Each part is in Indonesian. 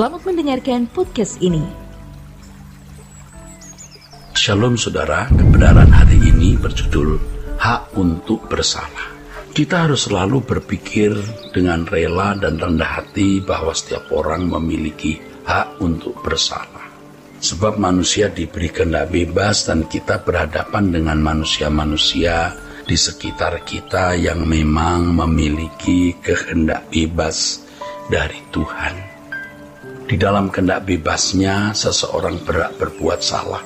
Selamat mendengarkan podcast ini. Shalom saudara, kebenaran hari ini berjudul Hak untuk Bersalah. Kita harus selalu berpikir dengan rela dan rendah hati bahwa setiap orang memiliki hak untuk bersalah. Sebab manusia diberi kehendak bebas dan kita berhadapan dengan manusia-manusia di sekitar kita yang memang memiliki kehendak bebas dari Tuhan. Di dalam kehendak bebasnya, seseorang berhak berbuat salah.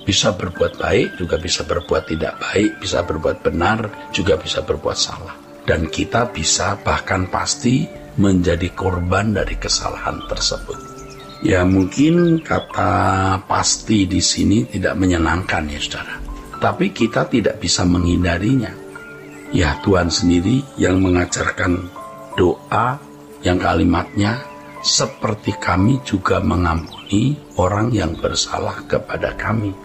Bisa berbuat baik, juga bisa berbuat tidak baik, bisa berbuat benar, juga bisa berbuat salah. Dan kita bisa bahkan pasti menjadi korban dari kesalahan tersebut. Ya mungkin kata pasti di sini tidak menyenangkan ya saudara. Tapi kita tidak bisa menghindarinya. Ya Tuhan sendiri yang mengajarkan doa yang kalimatnya, seperti kami juga mengampuni orang yang bersalah kepada kami.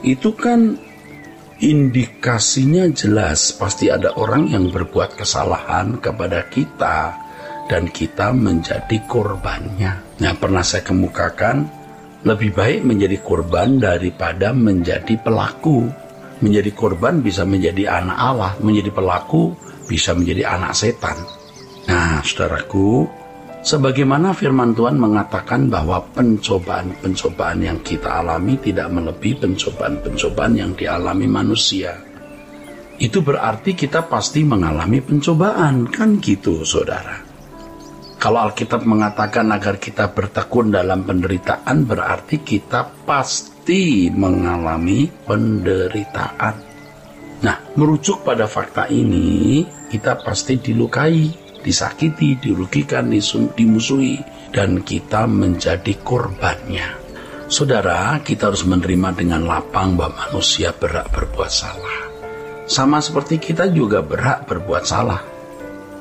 Itu kan indikasinya jelas, pasti ada orang yang berbuat kesalahan kepada kita dan kita menjadi korbannya. Nah, pernah saya kemukakan, lebih baik menjadi korban daripada menjadi pelaku. Menjadi korban bisa menjadi anak Allah, menjadi pelaku bisa menjadi anak setan. Nah, saudaraku, sebagaimana firman Tuhan mengatakan bahwa pencobaan-pencobaan yang kita alami tidak melebihi pencobaan-pencobaan yang dialami manusia. Itu berarti kita pasti mengalami pencobaan, kan gitu saudara. Kalau Alkitab mengatakan agar kita bertekun dalam penderitaan, berarti kita pasti mengalami penderitaan. Nah, merujuk pada fakta ini, kita pasti dilukai, disakiti, dirugikan, dimusuhi, dan kita menjadi korbannya. Saudara, kita harus menerima dengan lapang bahwa manusia berhak berbuat salah. Sama seperti kita juga berhak berbuat salah.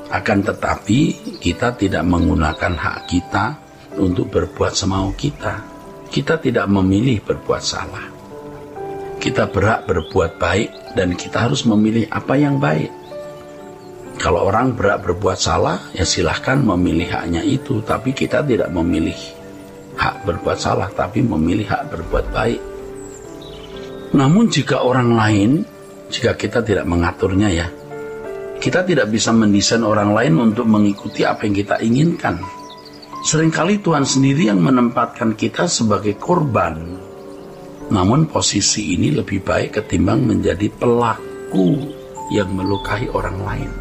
Akan tetapi, kita tidak menggunakan hak kita untuk berbuat semau kita. Kita tidak memilih berbuat salah. Kita berhak berbuat baik dan kita harus memilih apa yang baik. Kalau orang berhak berbuat salah, ya silahkan memilih haknya itu. Tapi kita tidak memilih hak berbuat salah, tapi memilih hak berbuat baik. Namun jika orang lain, jika kita tidak mengaturnya ya, kita tidak bisa mendesain orang lain untuk mengikuti apa yang kita inginkan. Seringkali Tuhan sendiri yang menempatkan kita sebagai korban. Namun posisi ini lebih baik ketimbang menjadi pelaku yang melukai orang lain.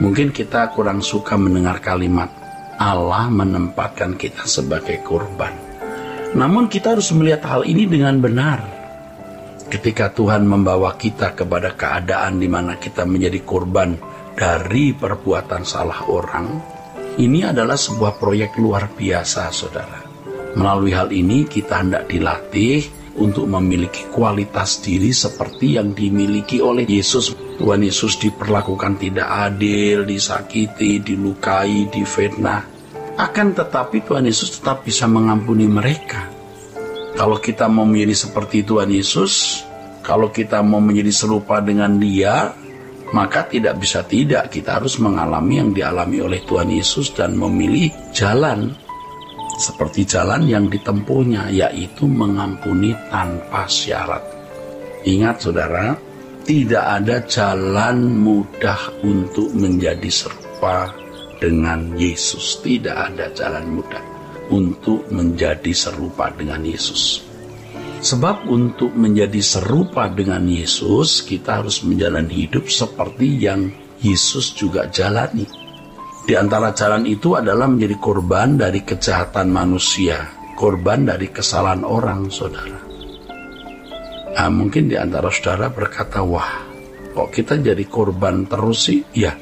Mungkin kita kurang suka mendengar kalimat Allah menempatkan kita sebagai korban. Namun kita harus melihat hal ini dengan benar. Ketika Tuhan membawa kita kepada keadaan di mana kita menjadi korban dari perbuatan salah orang, ini adalah sebuah proyek luar biasa, saudara. Melalui hal ini kita hendak dilatih untuk memiliki kualitas diri seperti yang dimiliki oleh Yesus. Tuhan Yesus diperlakukan tidak adil, disakiti, dilukai, difitnah. Akan tetapi Tuhan Yesus tetap bisa mengampuni mereka. Kalau kita mau menjadi seperti Tuhan Yesus, kalau kita mau menjadi serupa dengan Dia, maka tidak bisa tidak. Kita harus mengalami yang dialami oleh Tuhan Yesus dan memilih jalan seperti jalan yang ditempuhnya, yaitu mengampuni tanpa syarat. Ingat saudara, tidak ada jalan mudah untuk menjadi serupa dengan Yesus. Tidak ada jalan mudah untuk menjadi serupa dengan Yesus. Sebab untuk menjadi serupa dengan Yesus, kita harus menjalani hidup seperti yang Yesus juga jalani. Di antara jalan itu adalah menjadi korban dari kejahatan manusia, korban dari kesalahan orang, saudara. Nah, mungkin di antara saudara berkata, wah, kok kita jadi korban terus sih? Ya,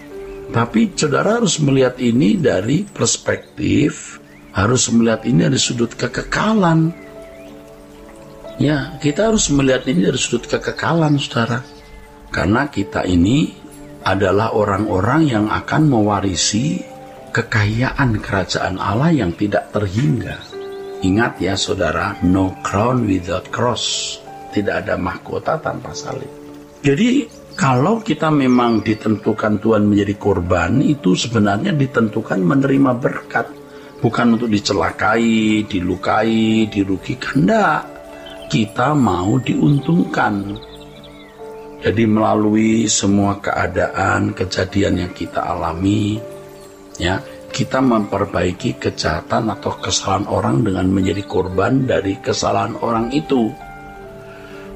tapi saudara harus melihat ini dari perspektif, harus melihat ini dari sudut kekekalan. Ya, kita harus melihat ini dari sudut kekekalan, saudara. Karena kita ini adalah orang-orang yang akan mewarisi kekayaan kerajaan Allah yang tidak terhingga. Ingat ya, saudara, no crown without cross. Tidak ada mahkota tanpa salib. Jadi, kalau kita memang ditentukan Tuhan menjadi korban, itu sebenarnya ditentukan menerima berkat. Bukan untuk dicelakai, dilukai, dirugikan. Enggak. Kita mau diuntungkan. Jadi melalui semua keadaan, kejadian yang kita alami, ya, kita memperbaiki kejahatan atau kesalahan orang dengan menjadi korban dari kesalahan orang itu.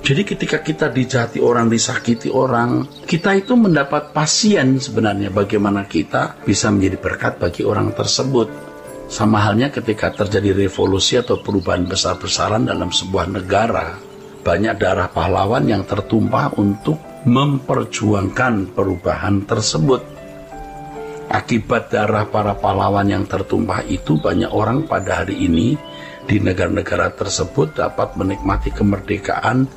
Jadi ketika kita dijahati orang, disakiti orang, kita itu mendapat pasien sebenarnya bagaimana kita bisa menjadi berkat bagi orang tersebut. Sama halnya ketika terjadi revolusi atau perubahan besar-besaran dalam sebuah negara, banyak darah pahlawan yang tertumpah untuk memperjuangkan perubahan tersebut. Akibat darah para pahlawan yang tertumpah itu, banyak orang pada hari ini di negara-negara tersebut dapat menikmati kemerdekaan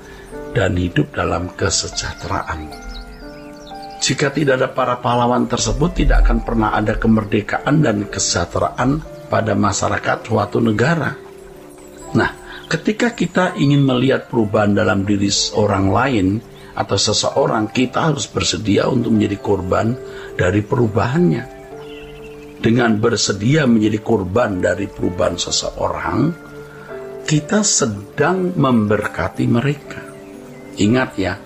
dan hidup dalam kesejahteraan. Jika tidak ada para pahlawan tersebut, tidak akan pernah ada kemerdekaan dan kesejahteraan pada masyarakat suatu negara. Nah, ketika kita ingin melihat perubahan dalam diri orang lain atau seseorang, kita harus bersedia untuk menjadi korban dari perubahannya. Dengan bersedia menjadi korban dari perubahan seseorang, kita sedang memberkati mereka. Ingat ya,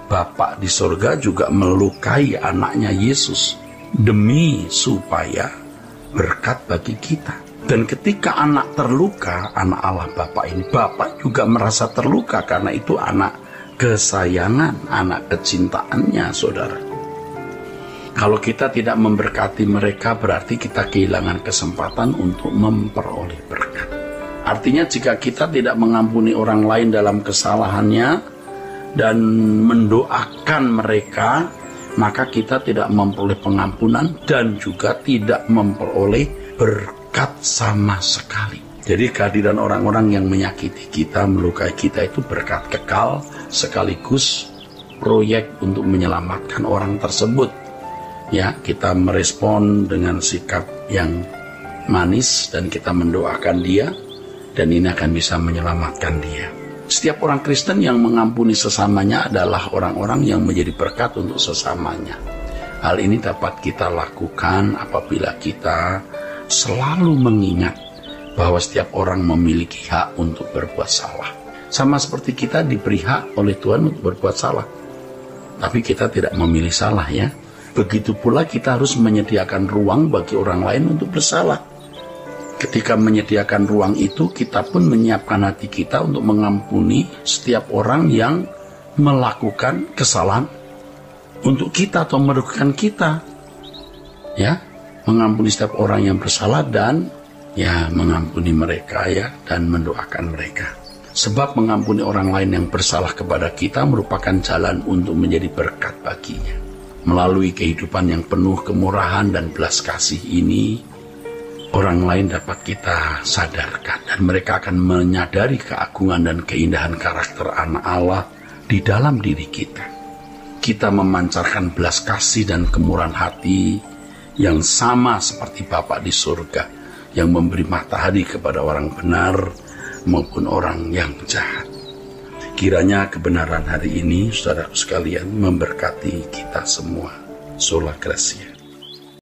Bapa di surga juga melukai anaknya Yesus demi supaya berkat bagi kita. Dan ketika anak terluka, anak Allah Bapa ini, Bapa juga merasa terluka karena itu anak kesayangan, anak kecintaannya, saudara. Kalau kita tidak memberkati mereka, berarti kita kehilangan kesempatan untuk memperoleh berkat. Artinya jika kita tidak mengampuni orang lain dalam kesalahannya dan mendoakan mereka, maka kita tidak memperoleh pengampunan dan juga tidak memperoleh berkat sama sekali. Jadi kehadiran orang-orang yang menyakiti kita, melukai kita itu berkat kekal sekaligus proyek untuk menyelamatkan orang tersebut. Ya, kita merespon dengan sikap yang manis dan kita mendoakan dia, dan ini akan bisa menyelamatkan dia. Setiap orang Kristen yang mengampuni sesamanya adalah orang-orang yang menjadi berkat untuk sesamanya. Hal ini dapat kita lakukan apabila kita selalu mengingat bahwa setiap orang memiliki hak untuk berbuat salah. Sama seperti kita diberi hak oleh Tuhan untuk berbuat salah. Tapi kita tidak memilih salah ya. Begitu pula kita harus menyediakan ruang bagi orang lain untuk bersalah. Ketika menyediakan ruang itu, kita pun menyiapkan hati kita untuk mengampuni setiap orang yang melakukan kesalahan untuk kita atau merugikan kita. Ya, mengampuni setiap orang yang bersalah dan ya mengampuni mereka ya dan mendoakan mereka. Sebab mengampuni orang lain yang bersalah kepada kita merupakan jalan untuk menjadi berkat baginya. Melalui kehidupan yang penuh kemurahan dan belas kasih ini, orang lain dapat kita sadarkan dan mereka akan menyadari keagungan dan keindahan karakter anak Allah di dalam diri kita. Kita memancarkan belas kasih dan kemurahan hati yang sama seperti Bapa di surga yang memberi matahari kepada orang benar maupun orang yang jahat. Kiranya kebenaran hari ini, saudaraku sekalian, memberkati kita semua. Sola Gracia.